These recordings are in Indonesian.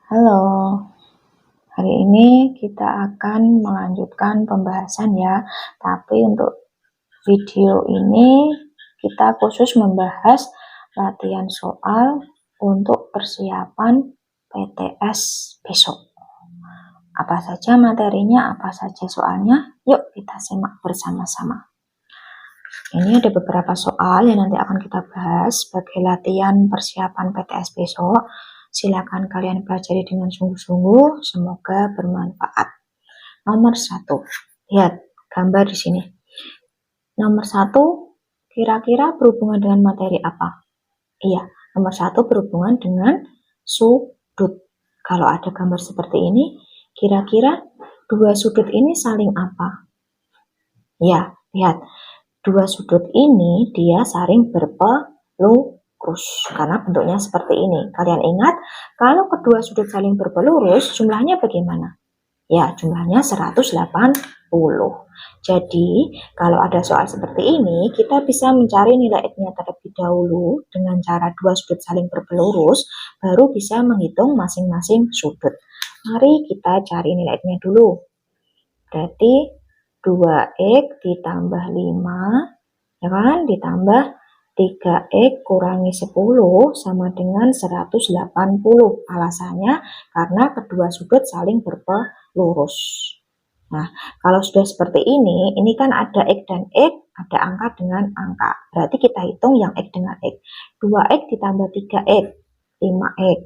Halo, hari ini kita akan melanjutkan pembahasan ya. Tapi untuk video ini kita khusus membahas latihan soal untuk persiapan PTS besok. Apa saja materinya, apa saja soalnya? Yuk kita simak bersama-sama. Ini ada beberapa soal yang nanti akan kita bahas sebagai latihan persiapan PTS besok. Silakan kalian pelajari dengan sungguh-sungguh, semoga bermanfaat. Nomor 1, lihat gambar di sini. Nomor 1, kira-kira berhubungan dengan materi apa? Iya, nomor 1 berhubungan dengan sudut. Kalau ada gambar seperti ini, kira-kira dua sudut ini saling apa? Ya, lihat. Dua sudut ini dia saling berpelurus karena bentuknya seperti ini. Kalian ingat, kalau kedua sudut saling berpelurus, jumlahnya bagaimana? Ya, jumlahnya 180. Jadi, kalau ada soal seperti ini, kita bisa mencari nilai X-nya terlebih dahulu dengan cara dua sudut saling berpelurus, baru bisa menghitung masing-masing sudut. Mari kita cari nilai X-nya dulu. Berarti 2X ditambah 5, ya kan, ditambah 3X kurangi 10 sama dengan 180. Alasannya karena kedua sudut saling berpelurus. Nah, kalau sudah seperti ini kan ada X dan X, ada angka dengan angka. Berarti kita hitung yang X dengan X. 2X ditambah 3X, 5X.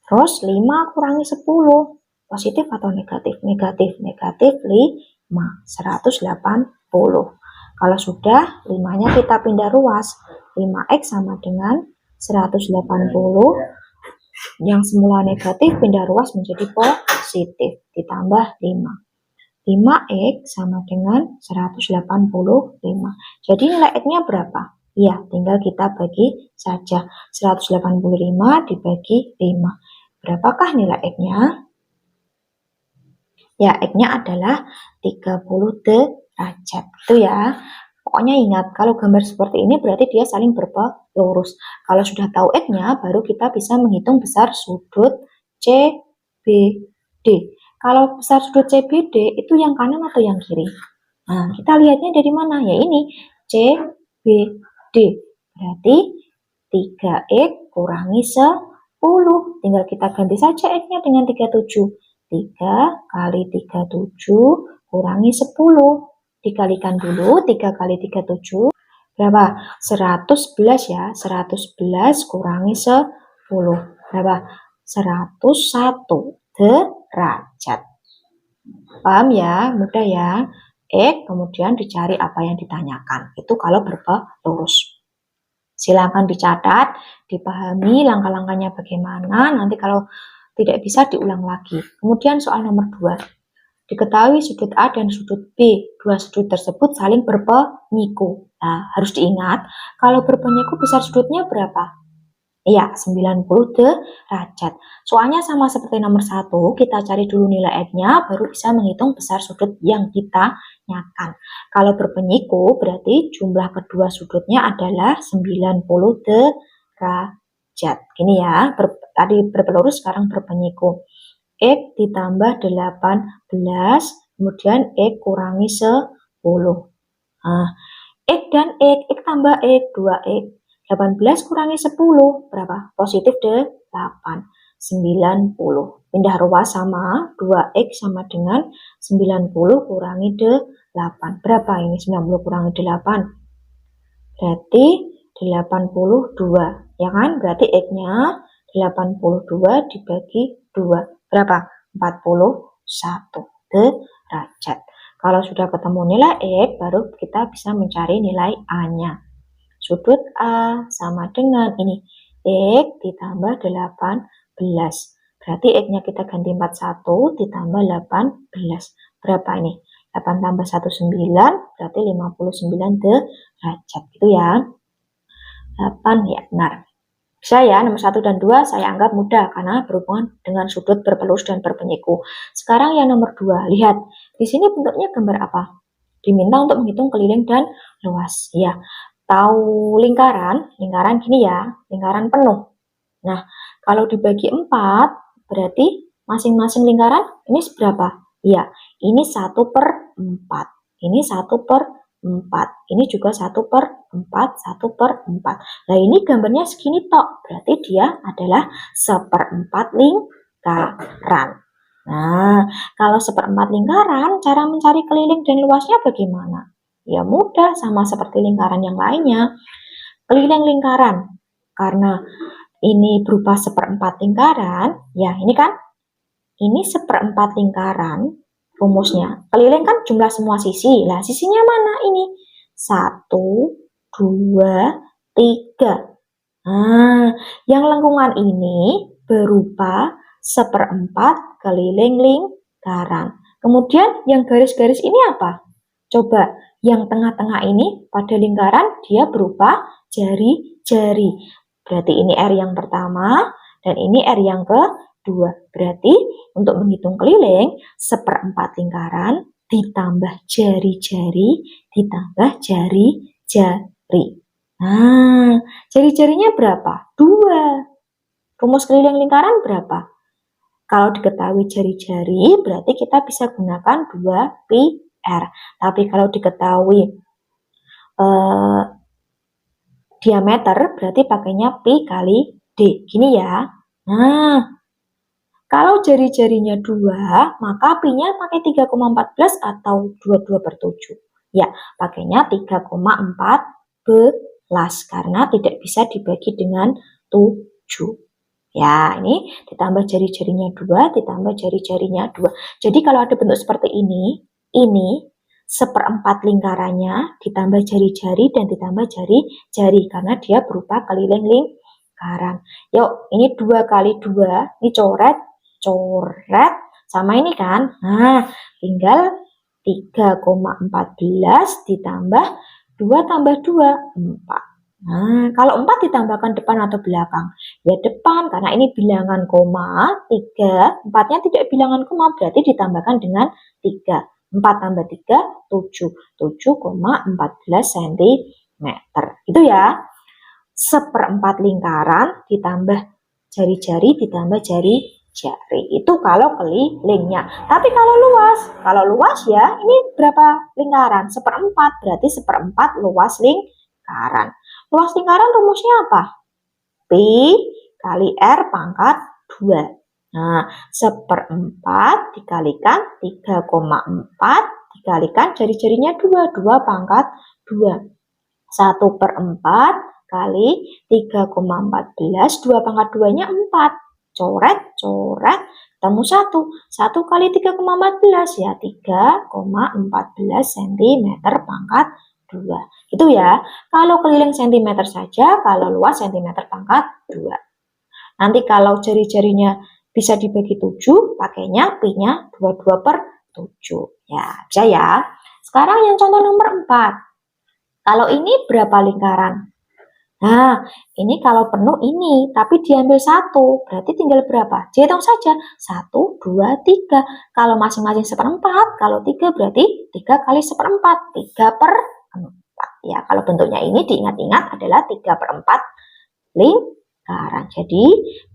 Terus 5 kurangi 10. Positif atau negatif? Negatif. Negatif 5. 180. Kalau sudah, 5-nya kita pindah ruas. 5X sama dengan 180. Yang semula negatif pindah ruas menjadi positif. Ditambah 5. 5X sama dengan 185. Jadi nilai X-nya berapa? Ya, tinggal kita bagi saja. 185 dibagi 5. Berapakah nilai X-nya? Ya, X-nya adalah 30 derajat. Itu ya. Pokoknya ingat, kalau gambar seperti ini berarti dia saling berpelurus. Kalau sudah tahu X-nya, baru kita bisa menghitung besar sudut CBD. Kalau besar sudut CBD, itu yang kanan atau yang kiri? Nah, kita lihatnya dari mana? Ya ini, CBD. Berarti 3X kurangi 10. Tinggal kita ganti saja X-nya dengan 37. 3 kali 37 kurangi 10. Dikalikan dulu, 3 kali 37. Berapa? 111 ya. 111 kurangi 10. Berapa? 101 derajat. Paham ya? Mudah ya. X, kemudian dicari apa yang ditanyakan. Itu kalau berpelurus. Silakan dicatat, dipahami langkah-langkahnya bagaimana. Nanti kalau tidak bisa diulang lagi. Kemudian soal nomor 2. Diketahui sudut A dan sudut B. Dua sudut tersebut saling berpenyiku. Nah, harus diingat, kalau berpenyiku besar sudutnya berapa? Iya, 90 derajat. Soalnya sama seperti nomor 1, kita cari dulu nilai X-nya, baru bisa menghitung besar sudut yang kita tanyakan. Kalau berpenyiku, berarti jumlah kedua sudutnya adalah 90 derajat. Gini ya, tadi berpelurus, sekarang berpenyiku. X ditambah 18, kemudian X kurangi 10. Nah, X dan X tambah X, 2X. 18 kurangi 10, berapa? Positif 8, 90. Pindah ruas sama, 2X sama dengan 90 kurangi 8. Berapa ini 90 kurangi 8? Berarti 82, ya kan? Berarti X-nya 82 dibagi 2. Berapa? 41 derajat. Kalau sudah ketemu nilai X, baru kita bisa mencari nilai A-nya. Sudut A sama dengan ini, X ditambah 18. Berarti X-nya kita ganti 41 ditambah 18. Berapa ini? 8 tambah 1, 9, berarti 59 derajat. Gitu ya. 8 ya, benar. Bisa ya, nomor 1 dan 2 saya anggap mudah karena berhubungan dengan sudut berpelurus dan berpenyiku. Sekarang yang nomor 2, lihat. Di sini bentuknya gambar apa? Diminta untuk menghitung keliling dan luas. Ya, tahu lingkaran gini ya, lingkaran penuh. Nah, Kalau dibagi 4, berarti masing-masing lingkaran ini seberapa? Ya, ini 1/4. Ini 1/4. Ini juga 1/4, 1/4. Nah, ini gambarnya segini tok. Berarti dia adalah 1/4 lingkaran. Nah, kalau 1/4 lingkaran, cara mencari keliling dan luasnya bagaimana? Ya mudah, sama seperti lingkaran yang lainnya. Keliling lingkaran, karena ini berupa 1/4 lingkaran, ya ini kan, ini 1/4 lingkaran, rumusnya. Keliling kan jumlah semua sisi, lah sisinya mana ini? 1, 2, 3. Nah, yang lengkungan ini berupa 1/4 keliling lingkaran. Kemudian yang garis-garis ini apa? Coba, yang tengah-tengah ini pada lingkaran dia berupa jari-jari. Berarti ini R yang pertama dan ini R yang kedua. Berarti untuk menghitung keliling, 1/4 lingkaran ditambah jari-jari ditambah jari-jari. Nah, jari-jarinya berapa? 2. Rumus keliling lingkaran berapa? Kalau diketahui jari-jari, berarti kita bisa gunakan 2πr. Tapi kalau diketahui diameter, berarti pakainya pi kali d. Gini ya. Nah, kalau jari-jarinya 2, maka pi-nya pakai 3,14 atau 22/7. Ya, pakainya 3,14 karena tidak bisa dibagi dengan 7. Ya, ini ditambah jari-jarinya 2, ditambah jari-jarinya 2. Jadi kalau ada bentuk seperti ini 1/4 lingkarannya ditambah jari-jari dan ditambah jari-jari karena dia berupa keliling lingkaran. Yuk, ini 2 kali 2, ini coret sama ini kan. Nah, tinggal 3,14 ditambah 2 tambah 2, 4. Nah, kalau 4 ditambahkan depan atau belakang? Ya depan, karena ini bilangan koma, 3, 4-nya tidak bilangan koma, berarti ditambahkan dengan 3. 4 tambah 3, 7. 7,14 cm. Itu ya. 1/4 lingkaran ditambah jari-jari ditambah jari-jari. Itu kalau kelilingnya. Tapi kalau luas ya, ini berapa lingkaran? 1/4, berarti 1/4 luas lingkaran. Luas lingkaran rumusnya apa? Pi kali R pangkat 2. Nah, 1/4 dikalikan 3,4 dikalikan jari-jarinya 2. 2 pangkat 2. 1/4 kali 3,14. 2 pangkat 2-nya 4. Coret, ketemu 1. 1 kali 3,14 ya 3,14 cm pangkat 2. Itu ya. Kalau keliling cm saja, kalau luas cm pangkat 2. Nanti kalau jari-jarinya bisa dibagi 7, pakainya pi-nya 22/7. Ya, bisa ya. Sekarang yang contoh nomor 4. Kalau ini berapa lingkaran? Nah, ini kalau penuh ini, tapi diambil 1, berarti tinggal berapa? Dihitung saja, 1, 2, 3. Kalau masing-masing 1/4, kalau 3 berarti 3 kali 1/4, 3/4. Ya, kalau bentuknya ini diingat-ingat adalah 3/4 lingkaran. Jadi,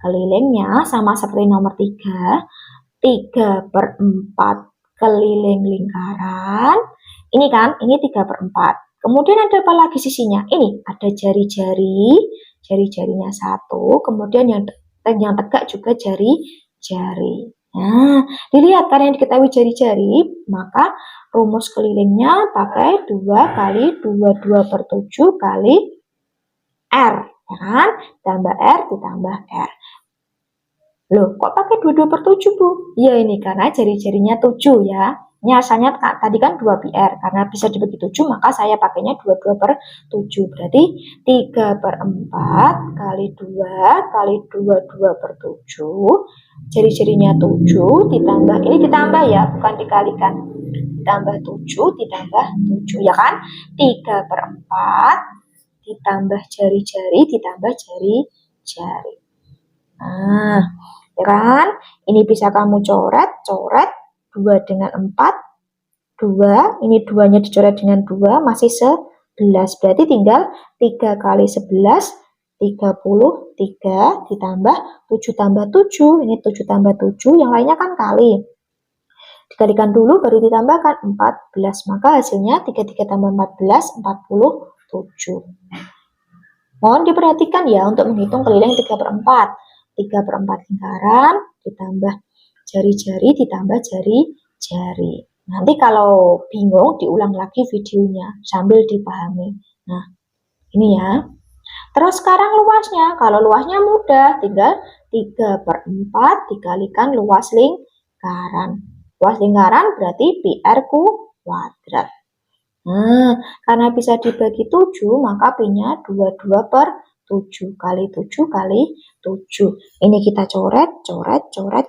kelilingnya sama seperti nomor 3, 3/4 keliling lingkaran. Ini kan, ini 3/4. Kemudian ada apa lagi sisinya? Ini ada jari-jarinya 1, kemudian yang tegak juga jari-jari. Nah, dilihat karena yang diketahui jari-jari, maka rumus kelilingnya pakai 2 kali 22/7 kali R, ya kan? Tambah R ditambah R. Loh, kok pakai 22/7, Bu? Ya ini karena jari-jarinya 7 ya. Ini asalnya tadi kan 2πr, karena bisa dibagi 7 maka saya pakainya 22/7. Berarti 3/4 kali 2 kali 22/7. Jari-jarinya 7 ditambah, ini ditambah ya, bukan dikalikan. Ditambah 7 ditambah 7 ya kan? 3/4 ditambah jari-jari ditambah jari-jari. Nah, ya kan? Ini bisa kamu coret 2 dengan 4, 2, ini 2-nya dicoret dengan 2, masih 11, berarti tinggal 3 kali 11, 33 ditambah 7 tambah 7. Ini 7 tambah 7, yang lainnya kan kali. Dikalikan dulu baru ditambahkan 14. Maka hasilnya 33 tambah 14, 47. Mohon diperhatikan ya untuk menghitung keliling 3/4. 3/4 lingkaran ditambah jari-jari ditambah jari-jari. Nanti kalau bingung diulang lagi videonya sambil dipahami. Nah, ini ya. Terus sekarang luasnya. Kalau luasnya mudah, tinggal 3/4 dikalikan luas lingkaran. Luas lingkaran berarti PR kuadrat. Nah, karena bisa dibagi 7, maka P-nya 22/7 kali 7 kali 7. Ini kita coret,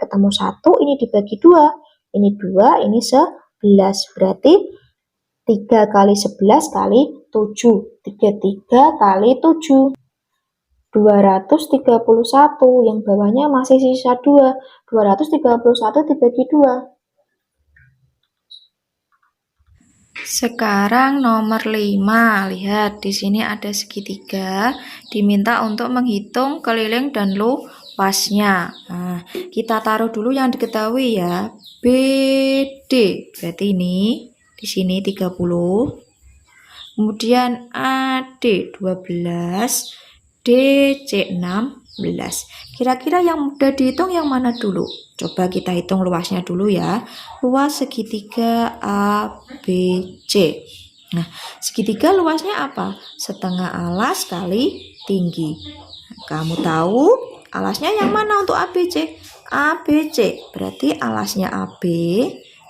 ketemu 1, ini dibagi 2. Ini 2, ini 11. Berarti 3 kali 11 kali 7. 33 kali 7. 231. Yang bawahnya masih sisa 2. 231 dibagi 2. Sekarang nomor 5. Lihat di sini ada segitiga. Diminta untuk menghitung keliling dan luasnya. Nah, kita taruh dulu yang diketahui ya. BD. Berarti ini di sini 30. Kemudian AD 12. DC 16. Kira-kira yang mudah dihitung yang mana dulu? Coba kita hitung luasnya dulu ya. Luas segitiga ABC. Nah, segitiga luasnya apa? Setengah alas kali tinggi. Kamu tahu alasnya yang mana untuk ABC? ABC. Berarti alasnya AB.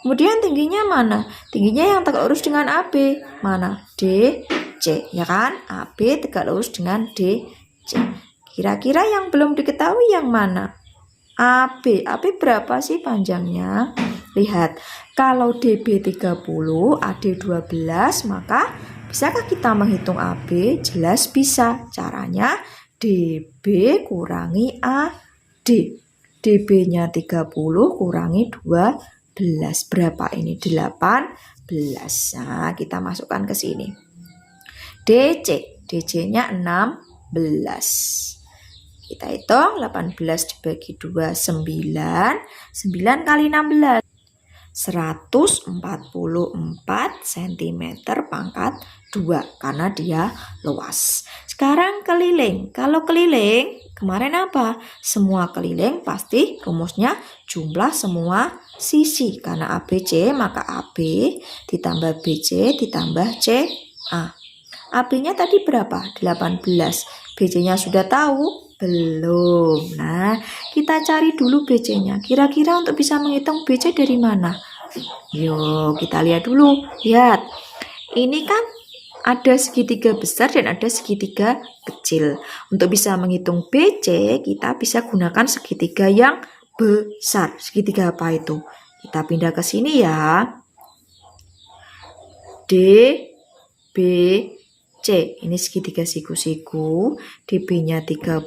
Kemudian tingginya mana? Tingginya yang tegak lurus dengan AB. Mana? DC. Ya kan? AB tegak lurus dengan DC. Kira-kira yang belum diketahui yang mana? AB. AB berapa sih panjangnya? Lihat, kalau DB 30, AD 12, maka bisakah kita menghitung AB? Jelas bisa. Caranya DB kurangi AD. DB-nya 30 kurangi 12. Berapa ini? 18. Nah, kita masukkan ke sini. DC. DC-nya 16. Kita hitung 18 dibagi 2, 9. 9 kali 16. 144 cm pangkat 2 karena dia luas. Sekarang keliling. Kalau keliling, kemarin apa? Semua keliling pasti rumusnya jumlah semua sisi. Karena ABC maka AB ditambah BC ditambah CA. AB-nya tadi berapa? 18. BC-nya sudah tahu? Belum. Nah, kita cari dulu BC-nya. Kira-kira untuk bisa menghitung BC dari mana? Yuk, kita lihat dulu. Lihat. Ini kan ada segitiga besar dan ada segitiga kecil. Untuk bisa menghitung BC, kita bisa gunakan segitiga yang besar. Segitiga apa itu? Kita pindah ke sini ya. D, B, C. Ini segitiga siku-siku. DB-nya 30.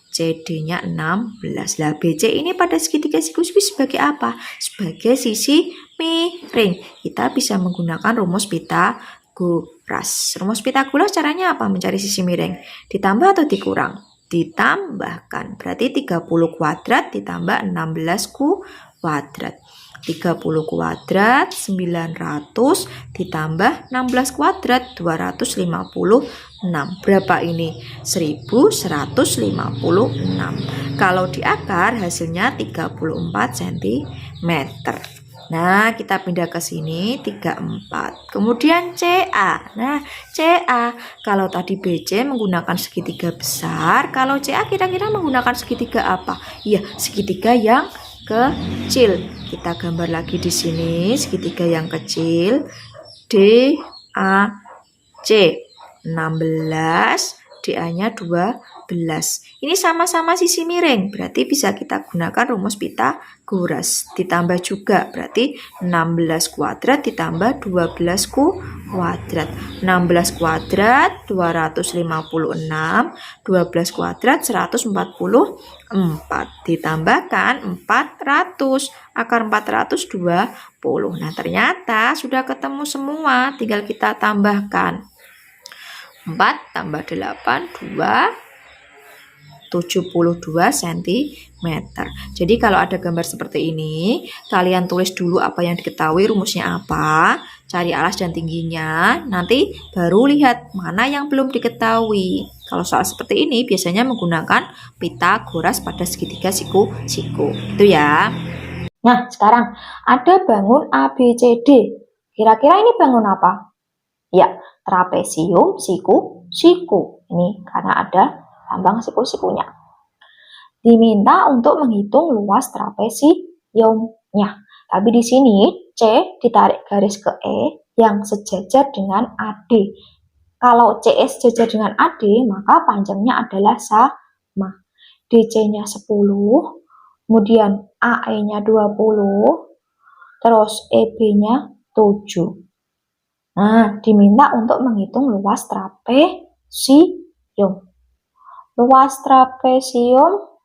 CD-nya 16. Lah BC ini pada segitiga siku-siku sebagai apa? Sebagai sisi miring. Kita bisa menggunakan rumus Pitagoras. Rumus Pitagoras caranya apa? Mencari sisi miring. Ditambah atau dikurang? Ditambahkan. Berarti 30 kuadrat ditambah 16 kuadrat. 30 kuadrat 900 ditambah 16 kuadrat 256. Berapa ini? 1156. Kalau di akar hasilnya 34 cm. Nah, kita pindah ke sini 34. Kemudian CA. Nah, CA kalau tadi BC menggunakan segitiga besar, kalau CA kira-kira menggunakan segitiga apa? Iya, segitiga yang kecil. Kita gambar lagi di sini segitiga yang kecil. D A C 16, DA-nya 12. Ini sama-sama sisi miring, berarti bisa kita gunakan rumus Pitagoras. Ditambah juga, berarti 16 kuadrat ditambah 12 kuadrat. 16 kuadrat 256, 12 kuadrat 144. Ditambahkan 400, akar 420. Nah, ternyata sudah ketemu semua, tinggal kita tambahkan. 4 tambah 8, 72 cm. Jadi kalau ada gambar seperti ini, kalian tulis dulu apa yang diketahui, rumusnya apa, cari alas dan tingginya, nanti baru lihat mana yang belum diketahui. Kalau soal seperti ini biasanya menggunakan Pitagoras pada segitiga siku-siku. Itu ya. Nah, sekarang ada bangun ABCD. Kira-kira ini bangun apa? Ya, trapesium siku-siku. Ini karena ada lambang siku-sikunya. Diminta untuk menghitung luas trapesiumnya. Tapi di sini C ditarik garis ke E yang sejajar dengan AD. Kalau CS sejajar dengan AD, maka panjangnya adalah sama. DC-nya 10, kemudian AE-nya 20, terus EB-nya 7. Nah, diminta untuk menghitung luas trapesium. Luas trapesium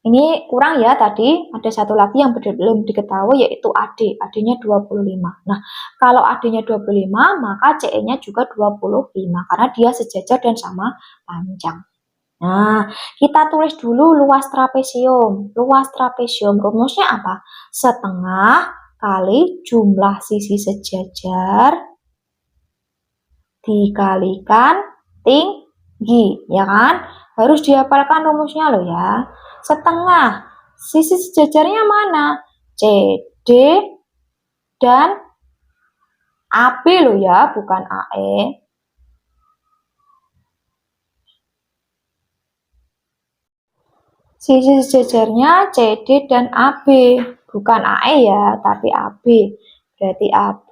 ini kurang ya tadi, ada satu lagi yang belum diketahui yaitu AD. AD-nya 25. Nah, kalau AD-nya 25, maka CE-nya juga 25 karena dia sejajar dan sama panjang. Nah, kita tulis dulu luas trapesium. Luas trapesium rumusnya apa? Setengah kali jumlah sisi sejajar dikalikan tinggi, ya kan? Harus dihafalkan rumusnya loh ya. Setengah, sisi sejajarnya mana? CD dan AB loh ya, bukan AE. Sisi sejajarnya CD dan AB, bukan AE ya, tapi AB. Berarti AB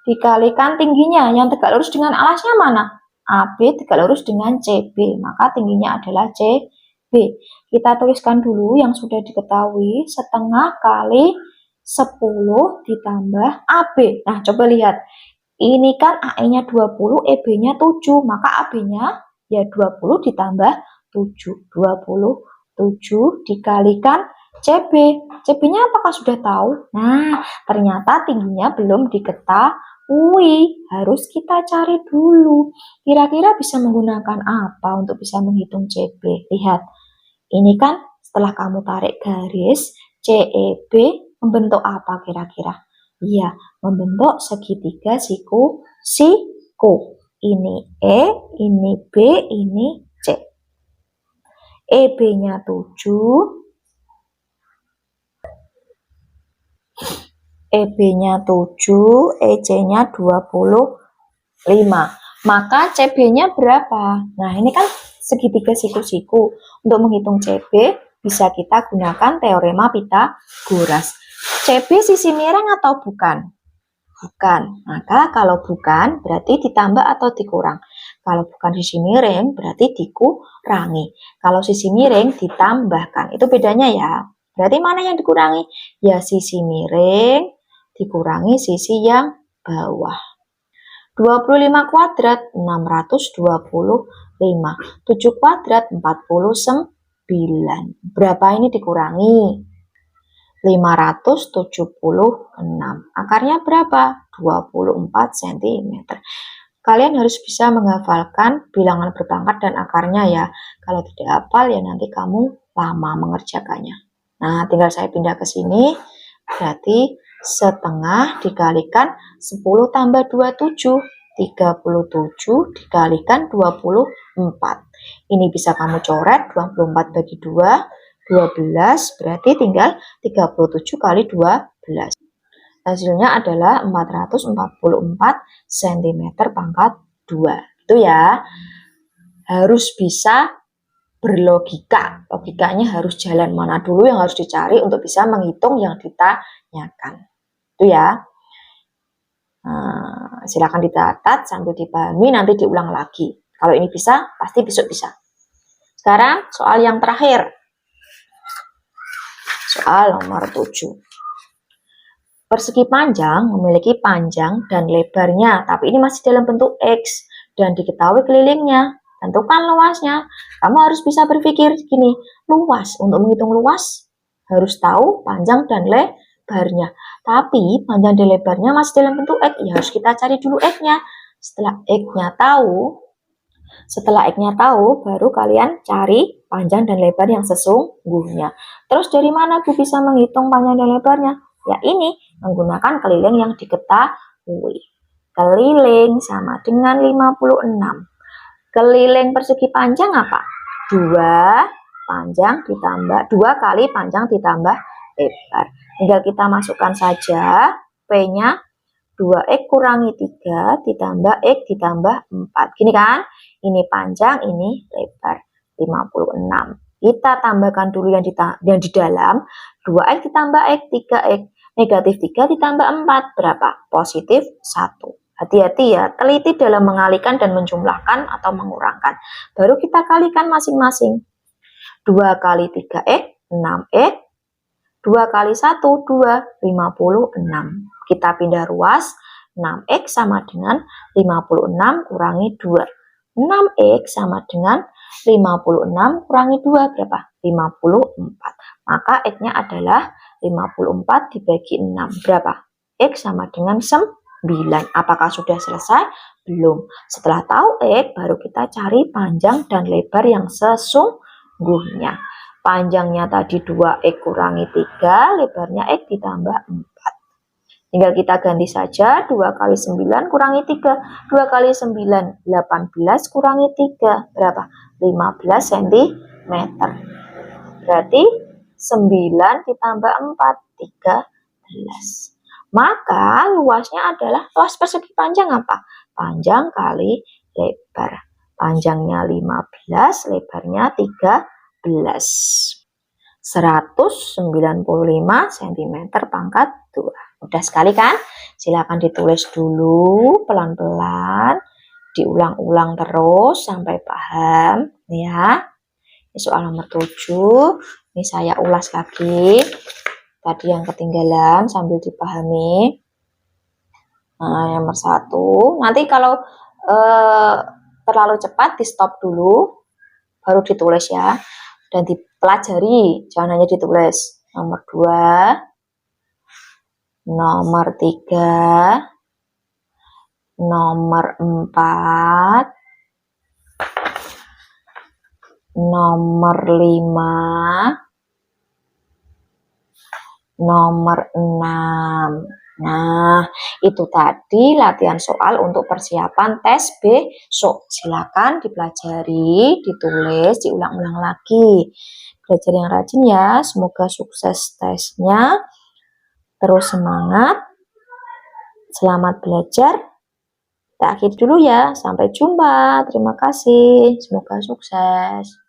dikalikan tingginya, yang tegak lurus dengan alasnya mana? AB tegak lurus dengan CB, maka tingginya adalah CB. Kita tuliskan dulu yang sudah diketahui, setengah kali 10 ditambah AB. Nah, coba lihat. Ini kan AE-nya 20, EB-nya 7, maka AB-nya ya 20 ditambah 7. 27 dikalikan CB. CB-nya apakah sudah tahu? Nah, ternyata tingginya belum diketahui. Harus kita cari dulu. Kira-kira bisa menggunakan apa untuk bisa menghitung CB? Lihat. Ini kan setelah kamu tarik garis, CEB membentuk apa kira-kira? Iya, membentuk segitiga siku-siku. Ini E, ini B, ini C. EB-nya 7, EB-nya 7, EC-nya 25. Maka CB-nya berapa? Nah, ini kan segitiga siku-siku. Untuk menghitung CB, bisa kita gunakan teorema Pitagoras. CB sisi miring atau bukan? Bukan. Maka kalau bukan, berarti ditambah atau dikurang. Kalau bukan sisi miring, berarti dikurangi. Kalau sisi miring, ditambahkan. Itu bedanya ya. Berarti mana yang dikurangi? Ya sisi miring dikurangi sisi yang bawah. 25 kuadrat 625. 7 kuadrat 49. Berapa ini dikurangi? 576. Akarnya berapa? 24 cm. Kalian harus bisa menghafalkan bilangan berpangkat dan akarnya ya. Kalau tidak hafal ya nanti kamu lama mengerjakannya. Nah, tinggal saya pindah ke sini. Berarti setengah dikalikan 10 tambah 27. 37 dikalikan 24. Ini bisa kamu coret, 24 bagi 2. 12 berarti tinggal 37 kali 12. Hasilnya adalah 444 cm pangkat 2. Itu ya. Harus bisa berlogika. Logikanya harus jalan mana dulu yang harus dicari untuk bisa menghitung yang ditanyakan. Itu ya. Silakan dicatat sambil dipahami, nanti diulang lagi. Kalau ini bisa, pasti besok bisa. Sekarang soal yang terakhir. Soal nomor 7. Persegi panjang memiliki panjang dan lebarnya, tapi ini masih dalam bentuk X dan diketahui kelilingnya. Tentukan luasnya. Kamu harus bisa berpikir gini, luas. Untuk menghitung luas harus tahu panjang dan lebarnya. Tapi panjang dan lebarnya masih dalam bentuk X, ya harus kita cari dulu X-nya. Setelah X-nya tahu, baru kalian cari panjang dan lebar yang sesungguhnya. Terus dari mana Bu bisa menghitung panjang dan lebarnya? Ya ini, menggunakan keliling yang diketahui. Keliling sama dengan 56. Keliling persegi panjang apa? 2 kali panjang ditambah lebar. Tinggal kita masukkan saja P-nya 2X kurangi 3 ditambah X ditambah 4. Gini kan? Ini panjang, ini lebar. 56. Kita tambahkan dulu yang di dalam. 2X ditambah X, 3X. Negatif 3 ditambah 4. Berapa? Positif 1. Hati-hati ya, teliti dalam mengalihkan dan menjumlahkan atau mengurangkan. Baru kita kalikan masing-masing. 2 kali 3X, 6X. 2 kali 1, 2, 56. Kita pindah ruas, 6X sama dengan 56 kurangi 2. 6X sama dengan 56 kurangi 2, berapa? 54. Maka X-nya adalah 54 dibagi 6. Berapa? X sama dengan 9. Apakah sudah selesai? Belum. Setelah tahu X, baru kita cari panjang dan lebar yang sesungguhnya. Panjangnya tadi 2X kurangi 3, lebarnya X ditambah 4. Tinggal kita ganti saja, 2 kali 9 kurangi 3. 2 kali 9, 18 kurangi 3. Berapa? 15 cm. Berarti 9 ditambah 4, 13. Maka luasnya adalah, luas persegi panjang apa? Panjang kali lebar. Panjangnya 15, lebarnya 13. 195 cm pangkat 2. Mudah sekali kan? Silakan ditulis dulu pelan-pelan, diulang-ulang terus sampai paham ya. Ini soal nomor 7. Ini saya ulas lagi. Tadi yang ketinggalan sambil dipahami. Nah, nomor 1. Nanti kalau terlalu cepat di stop dulu, baru ditulis ya. Dan dipelajari, jangan hanya ditulis. Nomor 2, nomor 3, nomor 4, nomor 5, nomor 6. Nah, itu tadi latihan soal untuk persiapan tes besok. Silakan dipelajari, ditulis, diulang-ulang lagi. Belajar yang rajin ya, semoga sukses tesnya. Terus semangat. Selamat belajar. Kita akhiri dulu ya, sampai jumpa. Terima kasih, semoga sukses.